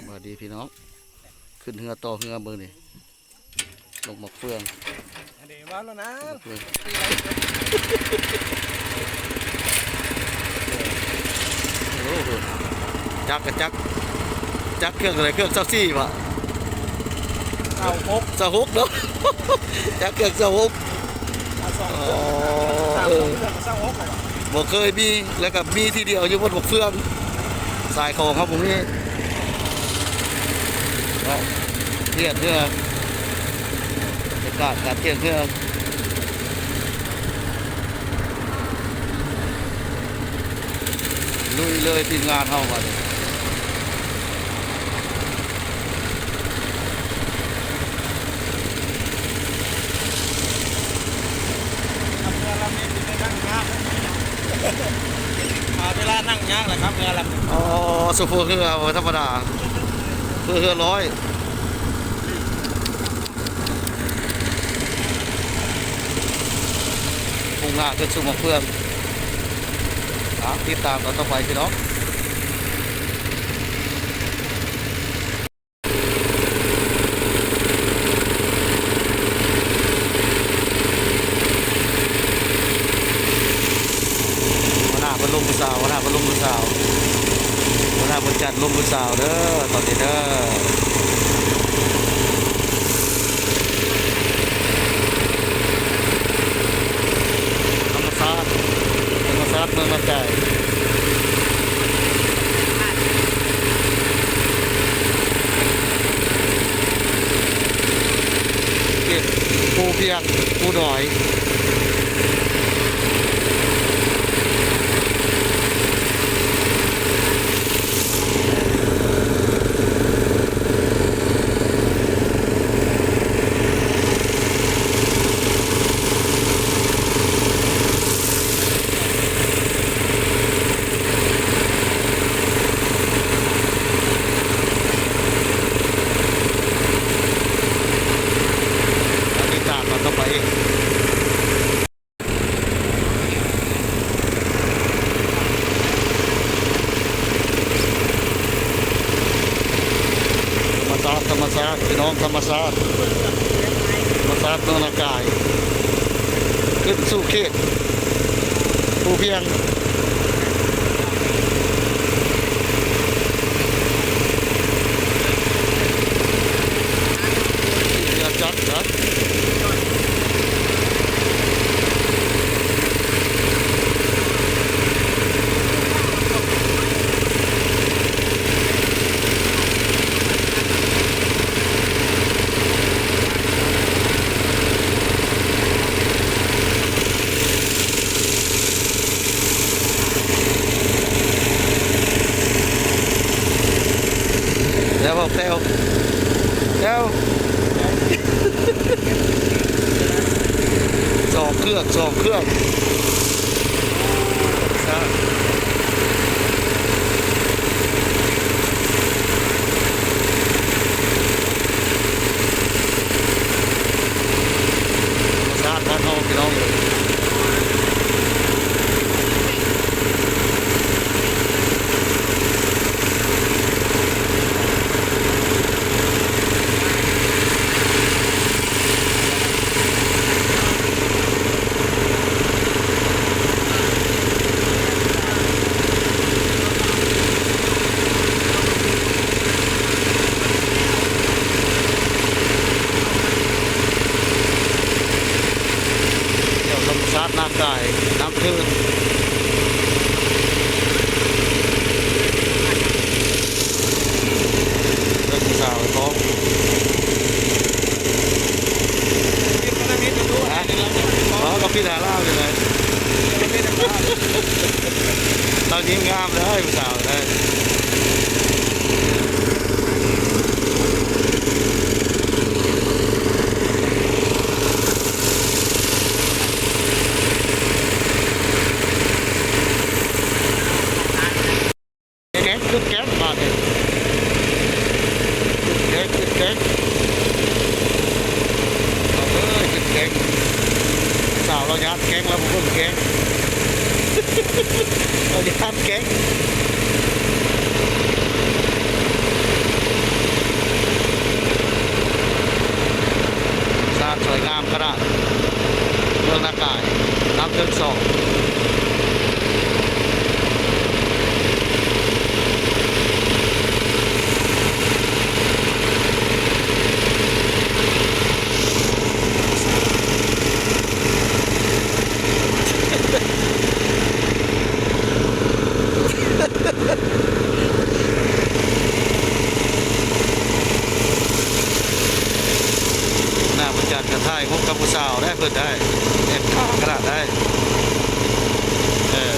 สวัสดีพี่น้องขึ้นเรือต่อเรือเบอร์นี่ลงหมกเฟืองเดี๋ยวว่าแล้วนะโอ้โหจักกระจักจักเครื่องอะไรเครื่องเซาซี่วะเซาฮกเนาะจักเครื่องเซาฮกบ่เคยมีแล้วก็มีทีเดียวอยู่บนหมกเฟืองสายของครับผมนี่เทียนเรือการเทียนเรือลุยเลยทีมงานเข้ามาเลยเวลานั่งยากเลยครับเรือลำอ๋อสุโขทัยเรือธรรมดาเรือร้อยพุ่งหน้าขึ้นสู่หมอกเฟืองติดตามต่อไปพี่น้องวันหน้าเป็นลมผู้สาววันหน้าเป็นลมผู้สาววันหน้าเป็นจัดลมผู้สาวเด้อตอนนี้เด้อธรรมศาสตร์เมืองลำไยภูเพียงภูดอยต่อไปธรรมศาสตร์พี่น้องธรรมศาสตร์เมืองนากายขึ้นสู่เขตภูเพียงเรือจักรนะแล้วบอกเต้วสองเครื่องชาติท่านน้องพี่น้องน้ำได้น้ำขึ้นเรื่องสาวท้องก็พี่ดาล่าเลยตอนนี้งามเลยสาวเลยขึ้นแก๊สมาเลยขึ้นแก๊สเอาเลยขึ้นแก๊สสาวเรายัดแก๊สแล้วผมก็แก๊สเรายัดแก๊ส ายพบกับผู้สาวได้เพิ่นได้เอ็ดขากระดาษได้เออ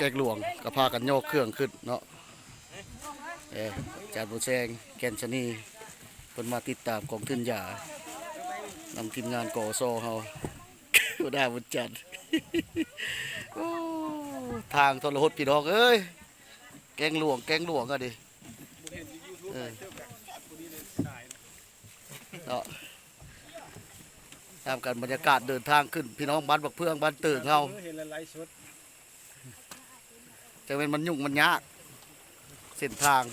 แกงหลวงก็พากันโยกเครื่องขึ้นเนาะอาจารย์บุญแซงแกนชนีเพิ่นมาติดตามกองทุนยานำทีมงานกอซอเฮา บ่ได้บุญจันทร์ โอ้ทางทรหดพี่น้องเอ้ยแกงหลวงอ่ะดิเนาะตามกันบรรยากาศเดินทางขึ้นพี่น้องบ้านบักเพื่องบ้านตื่นเฮาจะเป็นมันยุ่งมันยากเส้นทาง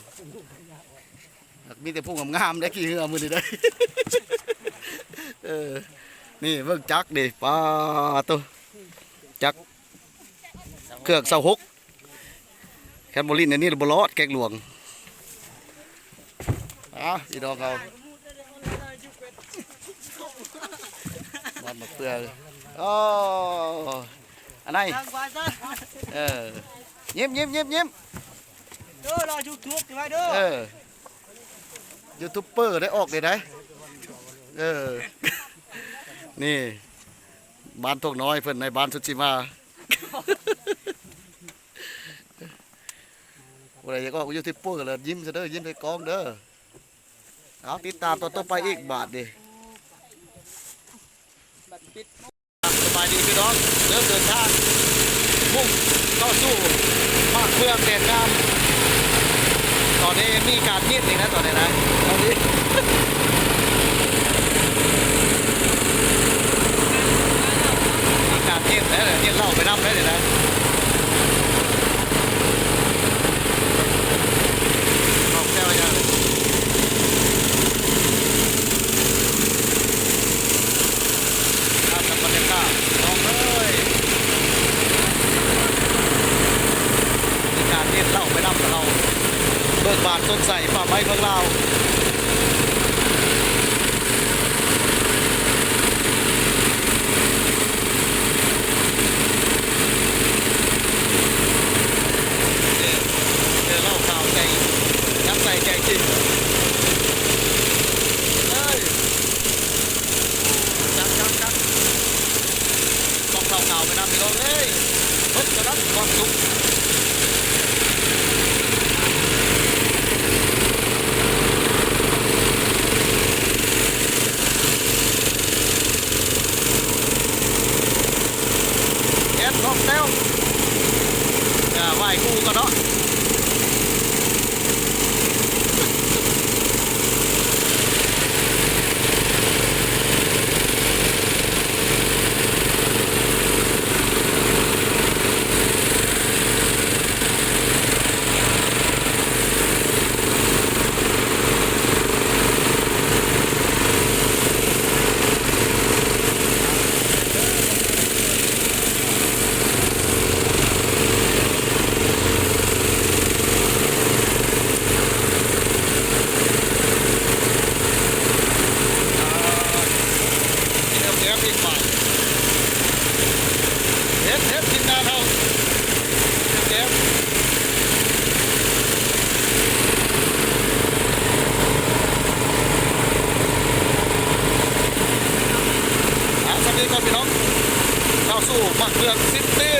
มีแต่ผู้งามๆได้กี่เหือมือนี่ได้ นี่เบิ่งจักดิป้าตัวจักเครื่องเสาหกแคมโบลินอันนี้บลอดแกงหลวงพี่น้องเขาบ้านบักเพื่องอันไหนยิ้มเด้อรอยูทูบใช่ไหมเด้อยูทูบเบอร์ได้ออกเลยนะนี่บ้านทกน้อยเพิ่นในบ้านสุจิมาอะไรก็ยูทูบเบอร์เลยยิ้มซะเด้อยิ้มไปกองเด้อเอาติดตามต่อไปอีกบาทดิสบายดีพี่น้องเริ่มเดินทางมุ่งเข้าสู่ภาคเมืองแดนงามตอนนี้มีการเย็นเองนะตอนนี้นะตอนนี้มีการเย็นแล้วเย็นเหล้าไปน้ำได้เลยนะออกแก้วยังกับบรรยากาศน้องเอ้ยมีการเย็นเหล้าไปน้ำกับเราเบิกบานสดใสป่าไม้ของเราเจอเล่าข่าวใจยักษ์ใส่ใจจริงเฮ้ยจักต้องเล่าข่าวไปนะพี่น้องเอ้ยเพิ่งจะรับความสุข แล้วอีกฝ่ายเฮ็ดทีมงานเราเก็บสวัสดีครับพี่น้องเข้าสู่มักเมืองซิตี้